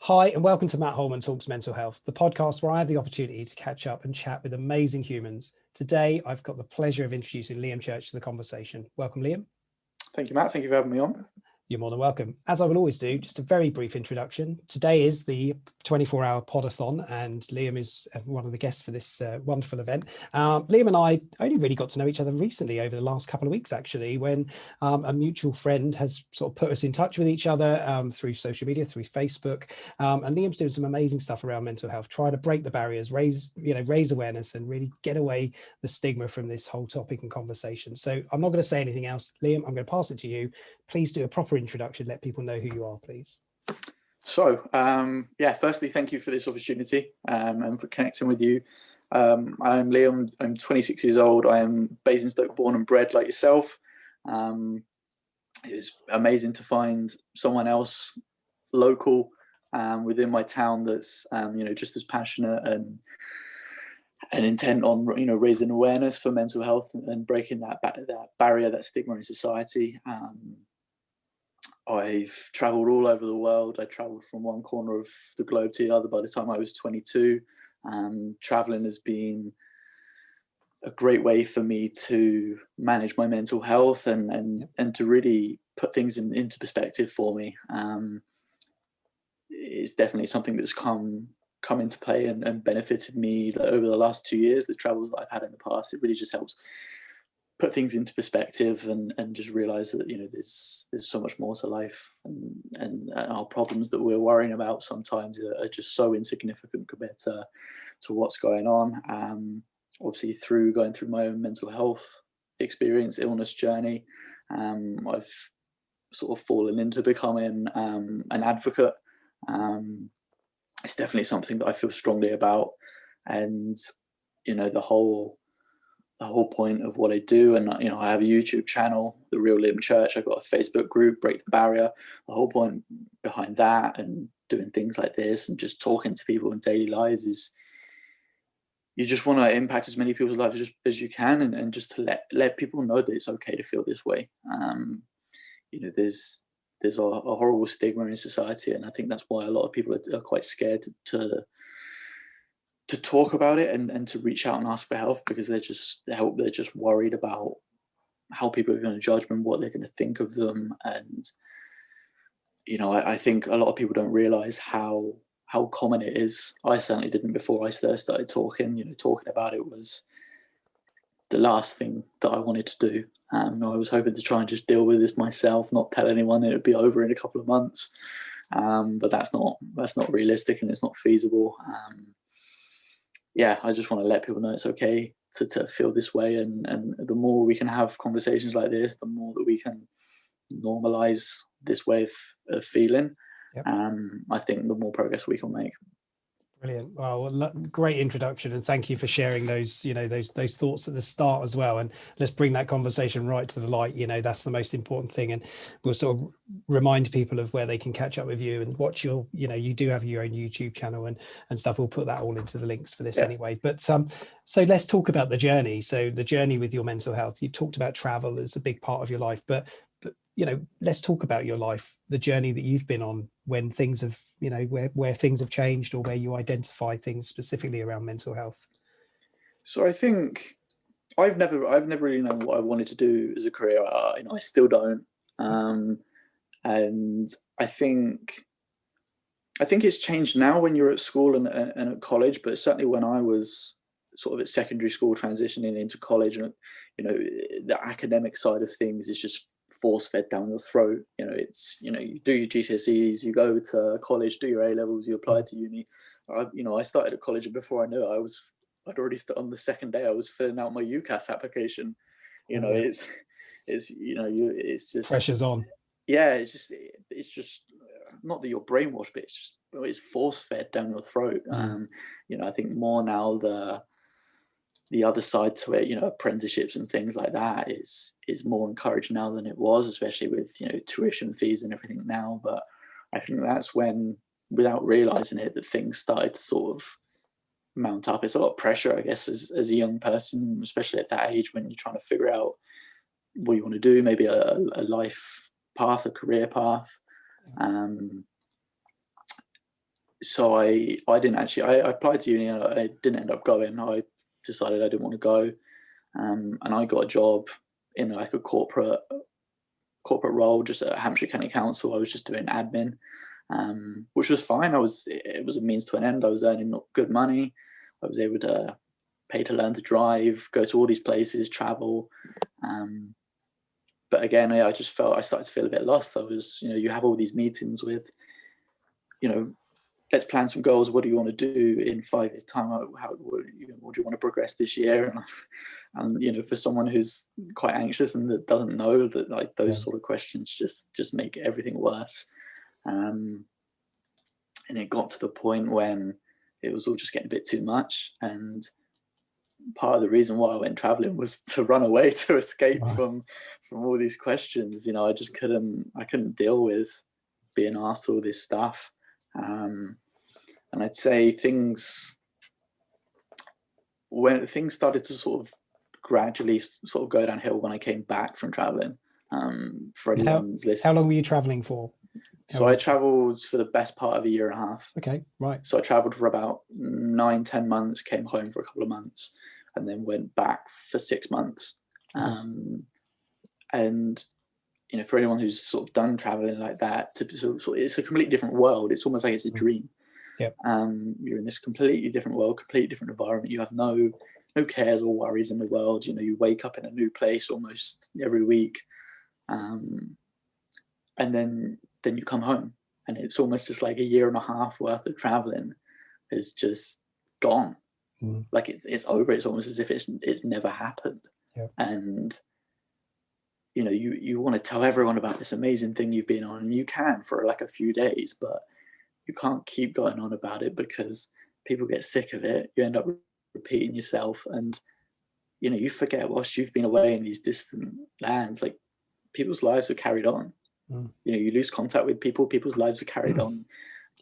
Hi, and welcome to Matt Holman Talks Mental Health, the podcast where I have the opportunity to catch up and chat with amazing humans. Today, I've got the pleasure of introducing Liam Church to the conversation. Welcome, Liam. Thank you, Matt. Thank you for having me on. You're more than welcome. As I will always do, just a very brief introduction. Today is the 24-hour podathon, and Liam is one of the guests for this wonderful event. Liam and I only really got to know each other recently over the last couple of weeks, actually, when a mutual friend has sort of put us in touch with each other through social media, through Facebook. And Liam's doing some amazing stuff around mental health, trying to break the barriers, raise awareness, and really get away the stigma from this whole topic and conversation. So I'm not going to say anything else. Liam, I'm going to pass it to you. Please do a proper introduction. Let people know who you are, please. So, firstly, thank you for this opportunity and for connecting with you. I'm Liam. I'm 26 years old. I am Basingstoke born and bred like yourself. It was amazing to find someone else local within my town that's just as passionate and intent on raising awareness for mental health and breaking that barrier, that stigma in society. I've traveled all over the world. I traveled from one corner of the globe to the other by the time I was 22. Traveling has been a great way for me to manage my mental health and to really put things into perspective for me. It's definitely something that's come into play and benefited me over the last 2 years. The travels that I've had in the past, it really just helps put things into perspective and just realize that there's so much more to life, and our problems that we're worrying about sometimes are just so insignificant compared to what's going on. Obviously, through going through my own mental health experience, illness journey, I've sort of fallen into becoming an advocate. It's definitely something that I feel strongly about, and the whole point of what I do. And I have a YouTube channel, The Real Liam Church. I've got a Facebook group, Break the Barrier. The whole point behind that and doing things like this and just talking to people in daily lives is you just want to impact as many people's lives as you can, and just to let people know that it's okay to feel this way. There's a horrible stigma in society, and I think that's why a lot of people are quite scared to talk about it and to reach out and ask for help, because they're just worried about how people are going to judge them, what they're going to think of them. And I think a lot of people don't realize how common it is. I certainly didn't before I started talking. Talking about it was the last thing that I wanted to do. I was hoping to try and just deal with this myself, not tell anyone it would be over in a couple of months. But that's not realistic, and it's not feasible. I just want to let people know it's okay to feel this way, and the more we can have conversations like this, the more that we can normalize this way of feeling. Yep. I think the more progress we can make. Brilliant. Well, great introduction, and thank you for sharing those those thoughts at the start as well. And let's bring that conversation right to the light. That's the most important thing, and we'll sort of remind people of where they can catch up with you and watch your you do have your own YouTube channel and stuff. We'll put that all into the links for this anyway. But so let's talk about the journey. So the journey with your mental health. You talked about travel as a big part of your life, but let's talk about your life, the journey that you've been on when things have, where things have changed, or where you identify things specifically around mental health. So I think I've never really known what I wanted to do as a career. I still don't. And I think it's changed now when you're at school and at college, but certainly when I was sort of at secondary school transitioning into college, and the academic side of things is just force fed down your throat. It's you do your GCSEs, you go to college, do your A levels, you apply to uni. I started at college, and before I knew it, I'd already started on the second day. I was filling out my UCAS application. It's just pressure's on. Yeah, it's just not that you're brainwashed, but it's force fed down your throat. I think more now the other side to it, apprenticeships and things like that is more encouraged now than it was, especially with tuition fees and everything now. But I think that's when, without realizing it, that things started to sort of mount up. It's a lot of pressure, I guess, as a young person, especially at that age when you're trying to figure out what you want to do, maybe a life path, a career path. So I didn't actually, I applied to uni and I didn't end up going. I decided I didn't want to go. And I got a job in like a corporate role just at Hampshire County Council. I was just doing admin, which was fine. It was a means to an end. I was earning good money. I was able to pay to learn to drive, go to all these places, travel. But again, I just felt, I started to feel a bit lost. I was, you have all these meetings with, let's plan some goals. What do you want to do in 5 years' time? What do you want to progress this year? And for someone who's quite anxious and that doesn't know, that like those sort of questions just make everything worse. And it got to the point when it was all just getting a bit too much. And part of the reason why I went traveling was to run away, to escape from all these questions. I just couldn't deal with being asked all this stuff. And I'd say when things started to sort of gradually sort of go downhill when I came back from traveling. For anyone's listening, how long were you traveling for? So I traveled for the best part of a year and a half. Okay, right. So I traveled for about 9-10 months, came home for a couple of months, and then went back for 6 months. And for anyone who's sort of done traveling like that, it's a completely different world. It's almost like it's a dream. Yep. You're in this completely different world, completely different environment. You have no cares or worries in the world. You wake up in a new place almost every week, and then you come home, and it's almost just like a year and a half worth of traveling is just gone. Like it's over. It's almost as if it's never happened. Yep. And you want to tell everyone about this amazing thing you've been on, and you can for like a few days, but you can't keep going on about it because people get sick of it. You end up repeating yourself, and you forget whilst you've been away in these distant lands, like people's lives are carried on. You lose contact with people, people's lives are carried on.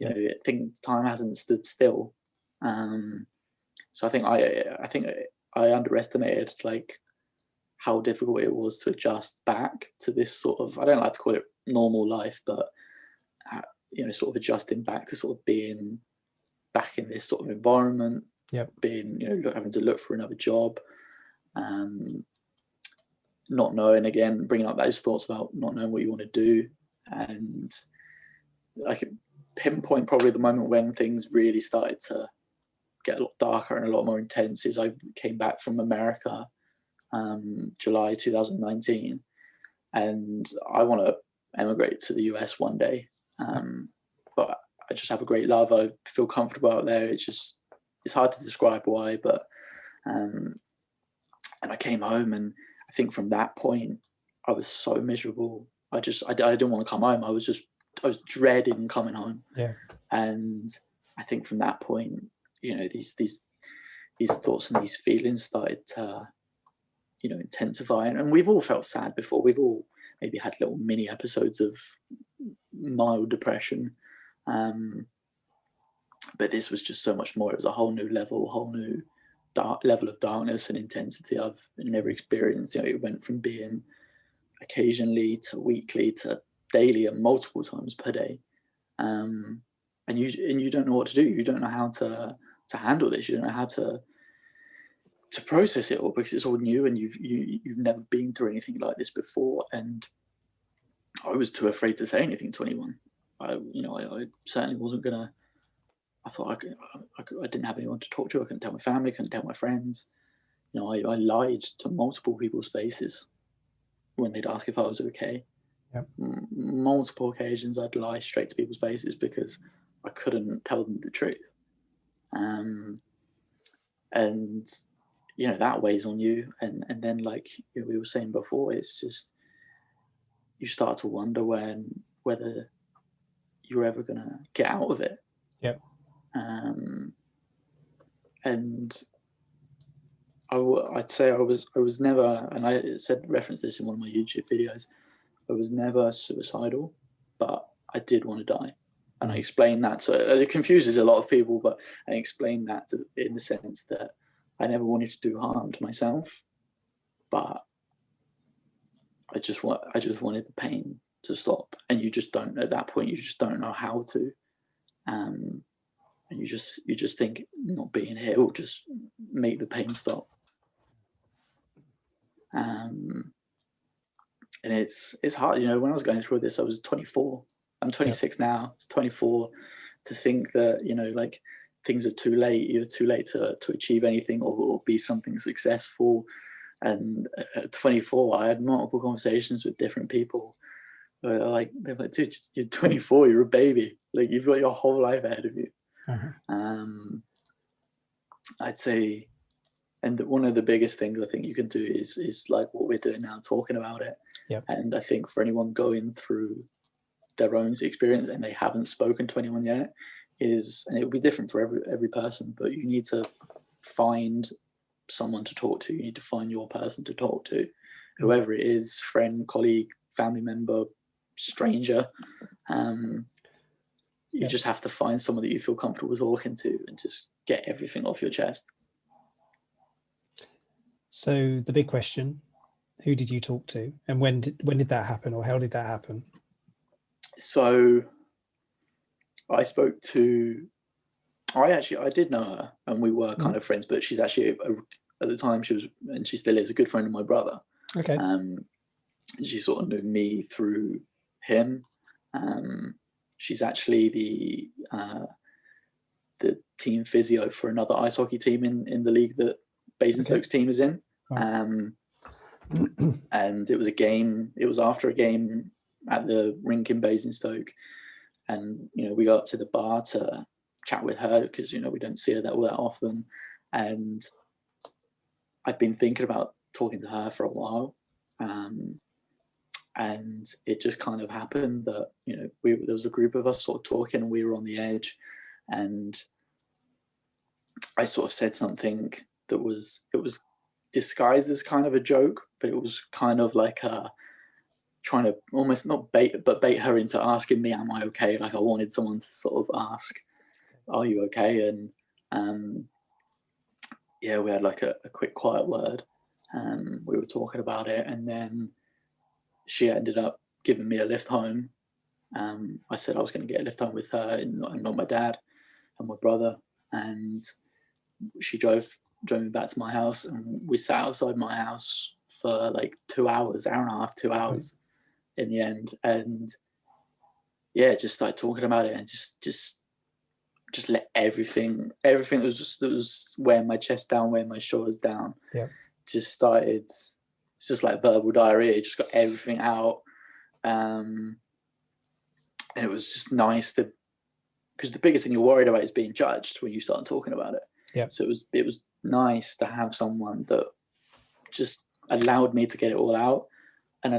I think time hasn't stood still. So I think I underestimated like how difficult it was to adjust back to this sort of, I don't like to call it normal life, but sort of adjusting back to sort of being back in this sort of environment. Being having to look for another job, not knowing, again, bringing up those thoughts about not knowing what you want to do. And I could pinpoint probably the moment when things really started to get a lot darker and a lot more intense is I came back from America, July 2019, and I want to emigrate to the US one day. But I just have a great love. I feel comfortable out there. It's hard to describe why, but and I came home, and I think from that point I was so miserable. I didn't want to come home. I was dreading coming home. And I think from that point, these thoughts and these feelings started to intensify, and we've all felt sad before. We've all maybe had little mini episodes of mild depression, but this was just so much more. It was a whole new level, whole new level of darkness and intensity I've never experienced. It went from being occasionally to weekly to daily and multiple times per day, and you don't know what to do. You don't know how to handle this. You don't know how to process it all because it's all new, and you've never been through anything like this before. And I was too afraid to say anything to anyone. I certainly wasn't gonna. I thought I didn't have anyone to talk to. I couldn't tell my family, couldn't tell my friends. I lied to multiple people's faces when they'd ask if I was okay. Multiple occasions I'd lie straight to people's faces because I couldn't tell them the truth. And that weighs on you. And then, like we were saying before, it's just you start to wonder whether you're ever gonna get out of it. And I'd say I was never, and I referenced this in one of my YouTube videos, I was never suicidal, but I did want to die. And I explained that, so it confuses a lot of people, but I explained that in the sense that I never wanted to do harm to myself, but I just wanted the pain to stop. And you just don't, at that point, you just don't know how to. and you just think not being here will just make the pain stop. And it's hard, you know. When I was going through this, I was 24. I'm 26 now. It's 24. To think that, you know, like, things are too late. You're too late to achieve anything or be something successful. And at 24, I had multiple conversations with different people. They're like, dude, you're 24. You're a baby. Like, you've got your whole life ahead of you. I'd say, and one of the biggest things I think you can do is like what we're doing now, talking about it. And I think for anyone going through their own experience and they haven't spoken to anyone yet, and it'll be different for every person, but you need to find someone to talk to. You need to find your person to talk to, whoever it is, friend, colleague, family member, stranger. You just have to find someone that you feel comfortable talking to and just get everything off your chest. So the big question, who did you talk to, and when did that happen, or how did that happen? So I spoke to, I did know her, and we were kind of friends, but she's actually, at the time, she was, and she still is, a good friend of my brother. Okay. She sort of knew me through him. She's actually the team physio for another ice hockey team in the league that Basingstoke's team is in. And it was after a game at the rink in Basingstoke, and, you know, we got up to the bar to chat with her because, you know, we don't see her that often, and I'd been thinking about talking to her for a while, and it just kind of happened that, you know, there was a group of us sort of talking, and we were on the edge, and I sort of said something that was disguised as kind of a joke, but it was kind of like trying to almost not bait her into asking me, am I okay? Like, I wanted someone to sort of ask, are you okay? And we had like a quick quiet word. We were talking about it, and then she ended up giving me a lift home. I said I was going to get a lift home with her and not my dad and my brother, and she drove me back to my house, and we sat outside my house for like 2 hours, hour and a half, 2 hours in the end, and just started talking about it, and just let everything that was weighing my chest down, weighing my shoulders down, just started. It's just like verbal diarrhea. Just got everything out, and it was just nice because the biggest thing you're worried about is being judged when you start talking about it. So it was nice to have someone that just allowed me to get it all out, and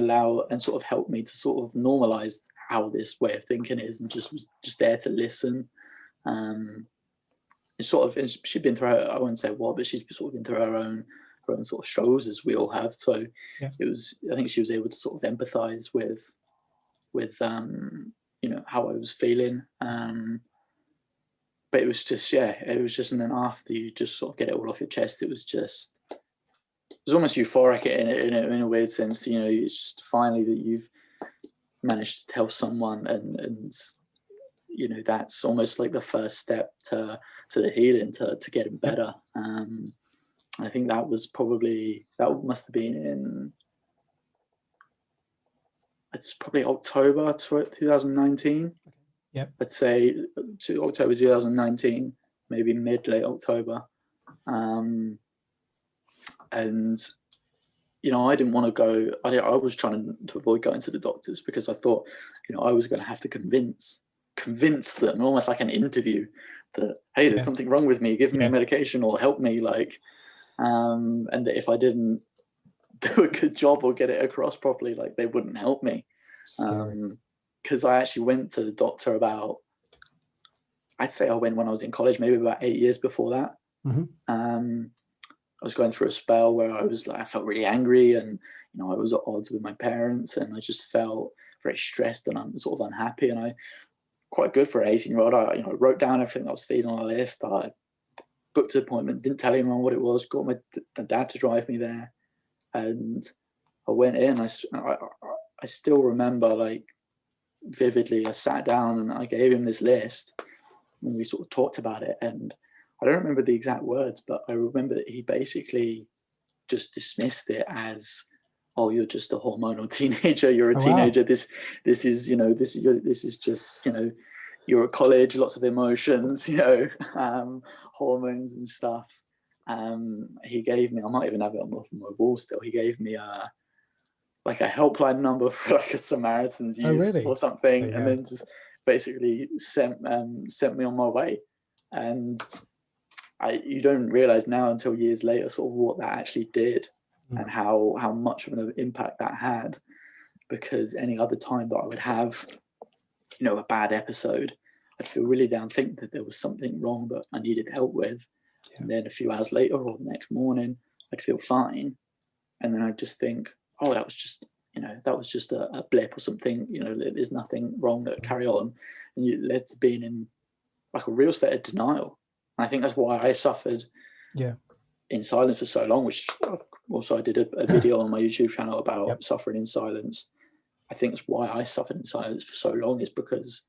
sort of helped me to sort of normalize how this way of thinking is, and just was just there to listen. She'd been through I wouldn't say what, but she's sort of been through her own sort of struggles, as we all have. So I think she was able to sort of empathize with you know, how I was feeling. But it was just, and then after you just sort of get it all off your chest, it was almost euphoric in a weird sense. You know, it's just finally that you've managed to tell someone, and you know, that's almost like the first step to the healing, to getting better. I think that must have been it's probably October 2019. I'd say to October 2019, maybe late October. And you know, I didn't want to go. I was trying to avoid going to the doctors, because I thought, you know, I was going to have to convince them, almost like an interview, that, hey, there's something wrong with me, give me medication or help me, like, and that if I didn't do a good job or get it across properly, like, they wouldn't help me. Because I actually went to the doctor I'd say I went when I was in college, maybe about 8 years before that. I was going through a spell where I felt really angry, and, you know, I was at odds with my parents, and I just felt very stressed, and I'm sort of unhappy. And quite good for an 18-year-old. I wrote down everything I was feeling on a list. I booked an appointment, didn't tell anyone what it was, got my dad to drive me there, and I went in. I still remember, like, vividly, I sat down and I gave him this list, when we sort of talked about it, and I don't remember the exact words, but I remember that he basically just dismissed it as, oh, you're just a hormonal teenager, you're a Oh, wow. teenager, this is, you know, this is just, you know, you're at college, lots of emotions, you know, hormones and stuff. He gave me, I might even have it on my wall still, he gave me like a helpline number for like a Samaritan's Oh, Youth really? or something, There you and go. then just basically sent me on my way. And you don't realize now until years later sort of what that actually did and how much of an impact that had, because any other time that I would have, you know, a bad episode, I'd feel really down, think that there was something wrong that I needed help with. Yeah. And then a few hours later or the next morning, I'd feel fine. And then I'd just think, oh, that was just, you know, that was just a blip or something, you know, there's nothing wrong, that carry on. And it led to being in like a real state of denial. And I think that's why I suffered in silence for so long, which also I did a video on my YouTube channel about suffering in silence. I think that's why I suffered in silence for so long, is because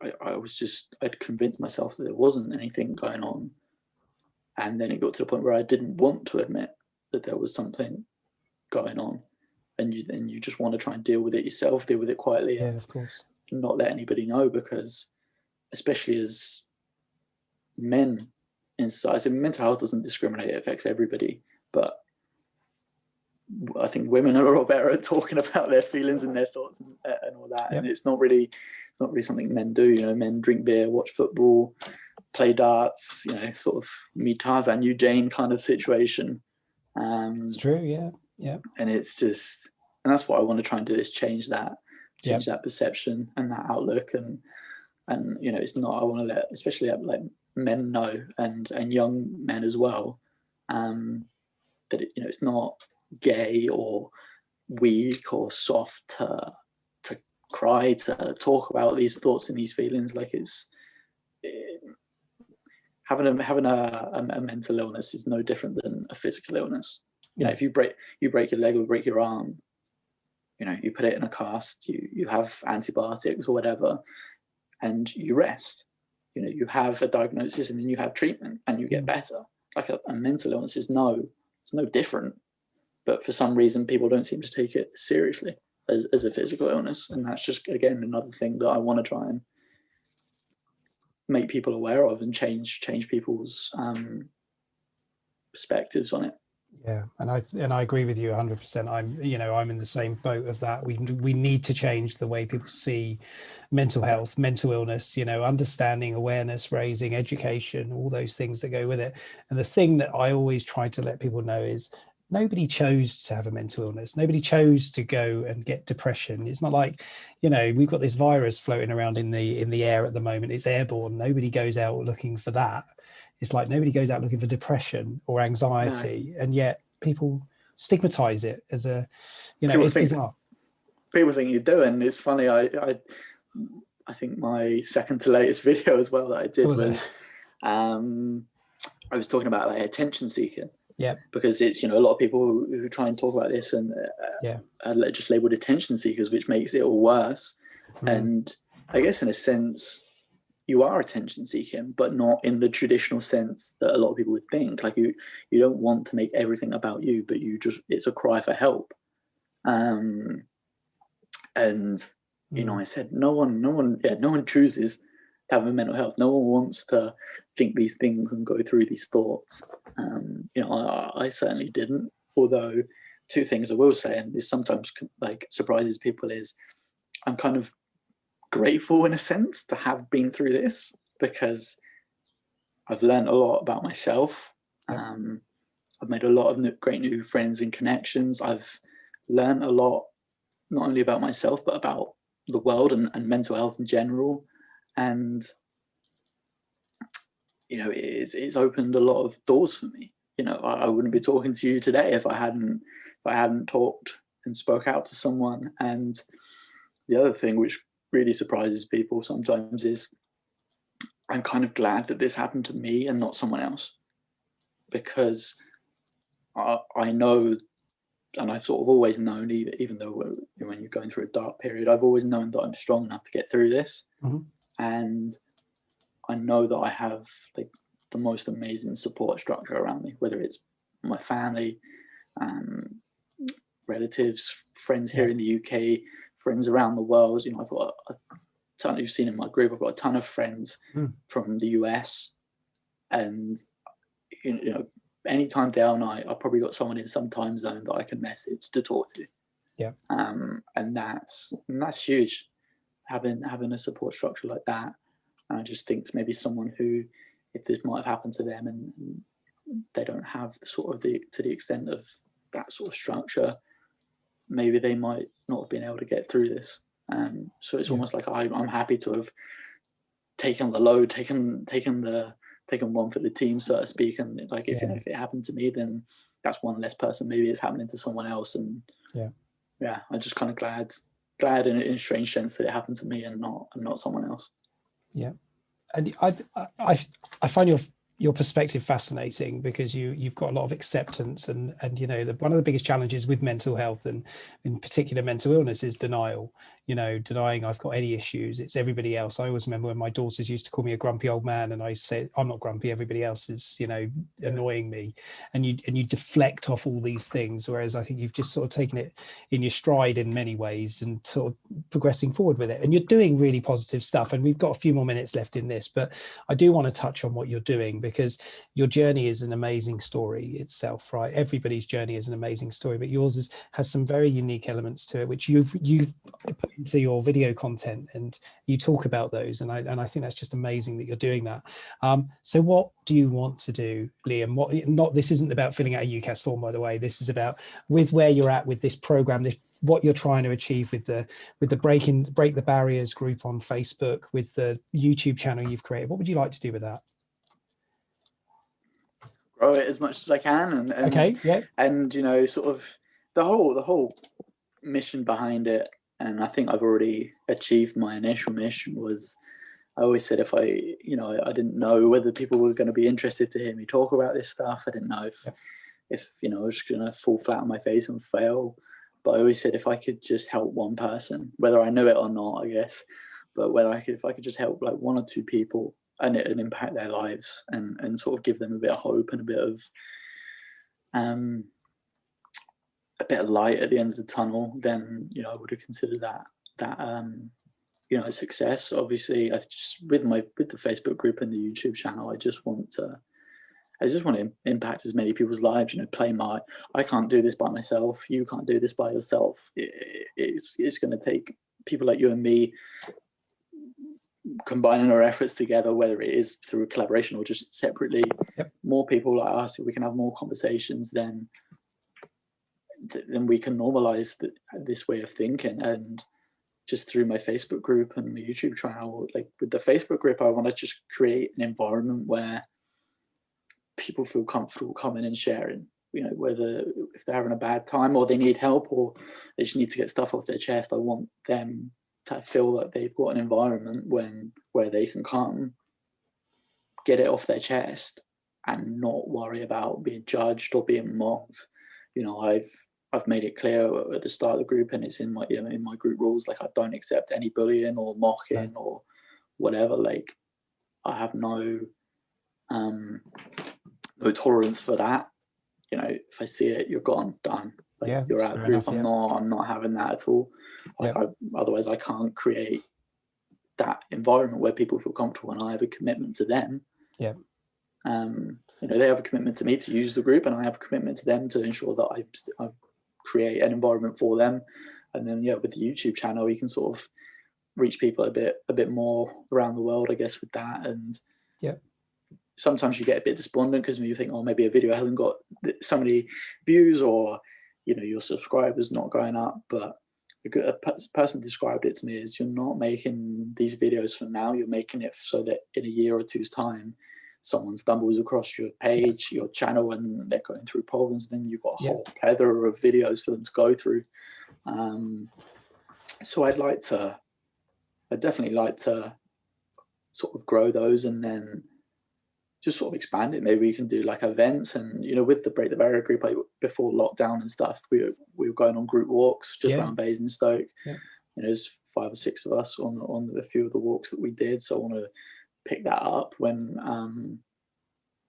I'd convinced myself that there wasn't anything going on. And then it got to the point where I didn't want to admit that there was something going on. And you just want to try and deal with it yourself, deal with it quietly, Yeah, of course. and not let anybody know, because especially as men in society, mental health doesn't discriminate, it affects everybody. But I think women are a lot better at talking about their feelings and their thoughts and all that. And it's not really something men do. You know, men drink beer, watch football, play darts, you know, sort of me Tarzan, you Jane kind of situation. It's true, yeah. And it's just, and that's what I want to try and do, is change that perception and that outlook. And you know, it's not, I want to let, especially like men know, and young men as well, that it, you know, it's not gay or weak or soft to cry, to talk about these thoughts and these feelings. Like having a mental illness is no different than a physical illness. You know, if you break your leg or break your arm, you know, you put it in a cast, you have antibiotics or whatever, and you rest. You know, you have a diagnosis and then you have treatment and you get better. Like a mental illness is no different. But for some reason, people don't seem to take it seriously as a physical illness. And that's just, again, another thing that I want to try and make people aware of, and change people's perspectives on it. Yeah, and I agree with you 100%. I'm in the same boat of that. We need to change the way people see mental health, mental illness, you know, understanding, awareness raising, education, all those things that go with it. And the thing that I always try to let people know is nobody chose to have a mental illness. Nobody chose to go and get depression. It's not like, you know, we've got this virus floating around in the air at the moment. It's airborne. Nobody goes out looking for that. It's like nobody goes out looking for depression or anxiety, and yet people stigmatize it as a, you know, it's bizarre. People think you do, and it's funny. I think my second to latest video as well that I did was I was talking about like attention seeking. Yeah. Because it's, you know, a lot of people who try and talk about this and are just labeled attention seekers, which makes it all worse. And I guess in a sense, you are attention seeking, but not in the traditional sense that a lot of people would think. Like you don't want to make everything about you, but it's a cry for help. And you know, I said no one chooses to have a mental health. No one wants to think these things and go through these thoughts. You know, I certainly didn't. Although, two things I will say, and this sometimes like surprises people, is I'm kind of grateful in a sense to have been through this, because I've learned a lot about myself. I've made a lot of great new friends and connections. I've learned a lot, not only about myself, but about the world and mental health in general. And, you know, it's opened a lot of doors for me. You know, I wouldn't be talking to you today if I hadn't talked and spoke out to someone. And the other thing which really surprises people sometimes is I'm kind of glad that this happened to me and not someone else, because I know, and I've sort of always known, even though when you're going through a dark period, I've always known that I'm strong enough to get through this. And I know that I have like the most amazing support structure around me, whether it's my family, relatives, friends here in the UK, friends around the world. I've got a ton, you've seen in my group, I've got a ton of friends from the US, and anytime, day or night, I've probably got someone in some time zone that I can message to talk to. And that's huge, having a support structure like that. And I just think it's maybe someone who, if this might have happened to them and they don't have to the extent of that sort of structure, maybe they might not have been able to get through this. So it's almost like I'm happy to have taken the load, taken one for the team, so to speak. And like, if it happened to me, then that's one less person. Maybe it's happening to someone else. And I'm just kind of glad in a strange sense that it happened to me and not someone else. And I find your perspective fascinating, because you've got a lot of acceptance, and one of the biggest challenges with mental health, and in particular mental illness, is denial. Denying I've got any issues. It's everybody else. I always remember when my daughters used to call me a grumpy old man, and I said, I'm not grumpy, everybody else is annoying me, and you deflect off all these things, whereas I think you've just sort of taken it in your stride in many ways and sort of progressing forward with it, and you're doing really positive stuff. And we've got a few more minutes left in this, but I do want to touch on what you're doing, because your journey is an amazing story itself, right? Everybody's journey is an amazing story, but yours has some very unique elements to it, which you've put into your video content, and you talk about those, and I think that's just amazing that you're doing that. So what do you want to do, Liam? This isn't about filling out a UCAS form, by the way. This is about, with where you're at with this program, what you're trying to achieve with the Break the Barriers group on Facebook, with the YouTube channel you've created. What would you like to do with that? Grow it as much as I can, and sort of the whole mission behind it. And I think I've already achieved my initial mission. Was, I always said, if I didn't know whether people were going to be interested to hear me talk about this stuff. I didn't know if I was just going to fall flat on my face and fail. But I always said, if I could just help one person, whether I knew it or not, I guess, but if I could just help like one or two people, and it impact their lives, and sort of give them a bit of hope and a bit of light at the end of the tunnel, then I would have considered that a success. Obviously, I just with the Facebook group and the YouTube channel, I just want to impact as many people's lives. I can't do this by myself. You can't do this by yourself. It's going to take people like you and me combining our efforts together, whether it is through a collaboration or just separately. More people like us, if we can have more conversations, then we can normalize this way of thinking. And just through my Facebook group and my YouTube channel, like with the Facebook group, I want to just create an environment where people feel comfortable coming and sharing, whether if they're having a bad time or they need help or they just need to get stuff off their chest. I want them to feel that they've got an environment where they can come, get it off their chest, and not worry about being judged or being mocked. I've made it clear at the start of the group, and it's in my group rules, like I don't accept any bullying or mocking or whatever. Like, I have no tolerance for that. If I see it, you're gone, done. Like, you're out of group. I'm not having that at all. Like, otherwise I can't create that environment where people feel comfortable, and I have a commitment to them. They have a commitment to me to use the group, and I have a commitment to them to ensure that I create an environment for them. And then with the YouTube channel, you can sort of reach people a bit more around the world, I guess, with that. And sometimes you get a bit despondent because you think, oh, maybe a video hasn't got so many views, or your subscribers not going up. But a person described it to me as, you're not making these videos for now, you're making it so that in a year or two's time, someone stumbles across your page, your channel, and they're going through problems. Then you've got a whole plethora of videos for them to go through. So I'd definitely like to sort of grow those, and then just sort of expand it. Maybe we can do like events, and with the Break the Barrier group, like before lockdown and stuff, we were going on group walks just around Basingstoke. There's 5 or 6 of us on a few of the walks that we did. So I want to pick that up when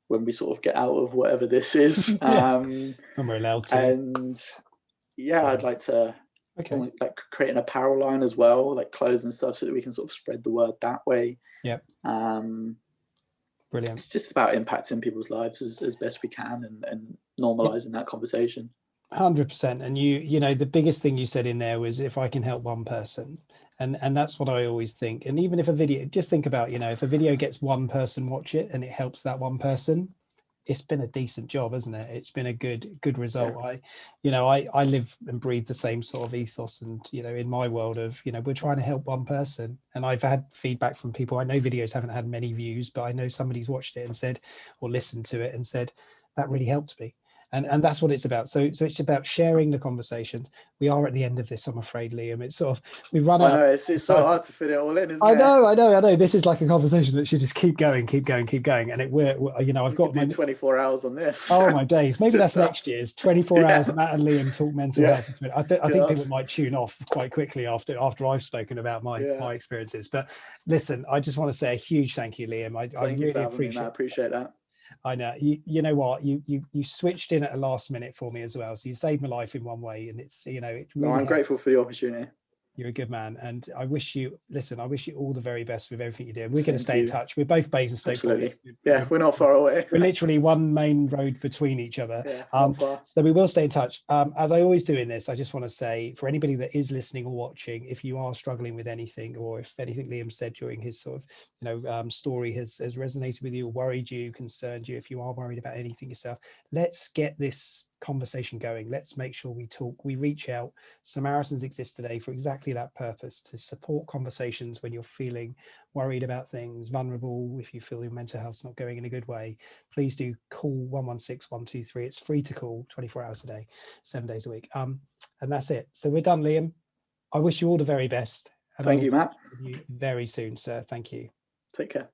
we sort of get out of whatever this is. When we're allowed to. And yeah, I'd like to like create an apparel line as well, like clothes and stuff, so that we can sort of spread the word that way. Yeah. Brilliant. It's just about impacting people's lives as best we can, and normalizing that conversation. 100%. And you know, the biggest thing you said in there was, if I can help one person, and that's what I always think. And even if a video, just think about, you know, if a video gets one person watch it and it helps that one person, it's been a decent job, isn't it? It's been a good result. Yeah. I live and breathe the same sort of ethos, and, you know, in my world of, you know, we're trying to help one person. And I've had feedback from people. I know videos haven't had many views, but I know somebody's watched it and said, or listened to it and said, that really helped me. And that's what it's about. So it's about sharing the conversations. We are at the end of this, I'm afraid, Liam. It's sort of, we run out. I know, it's so hard to fit it all in, isn't it? I know. This is like a conversation that should just keep going. And we're you know, I've got my 24 hours on this. Oh my days. Maybe that's next year's 24 hours. Matt and Liam talk mental health. I think people might tune off quite quickly after I've spoken about my experiences. But listen, I just want to say a huge thank you, Liam. I really appreciate that. I know. You know what, you switched in at the last minute for me as well, so you saved my life in one way, and it's, you know, it really I'm grateful for the opportunity. You're a good man, and I wish you all the very best with everything you do. We're going to stay in touch. We're both Basingstoke. Absolutely. Yeah, we're not far away. We're literally one main road between each other. Yeah, not far. So we will stay in touch. As I always do in this, I just want to say, for anybody that is listening or watching, if you are struggling with anything, or if anything Liam said during his sort of, you know, story has resonated with you, worried you, concerned you, if you are worried about anything yourself, let's get this conversation going. Let's make sure we talk, we reach out. Samaritans exist today for exactly that purpose, to support conversations when you're feeling worried about things, vulnerable, if you feel your mental health's not going in a good way. Please do call 116 123. It's free to call 24 hours a day, 7 days a week. And that's it. So we're done, Liam. I wish you all the very best. Thank you, Matt. See you very soon, sir. Thank you. Take care.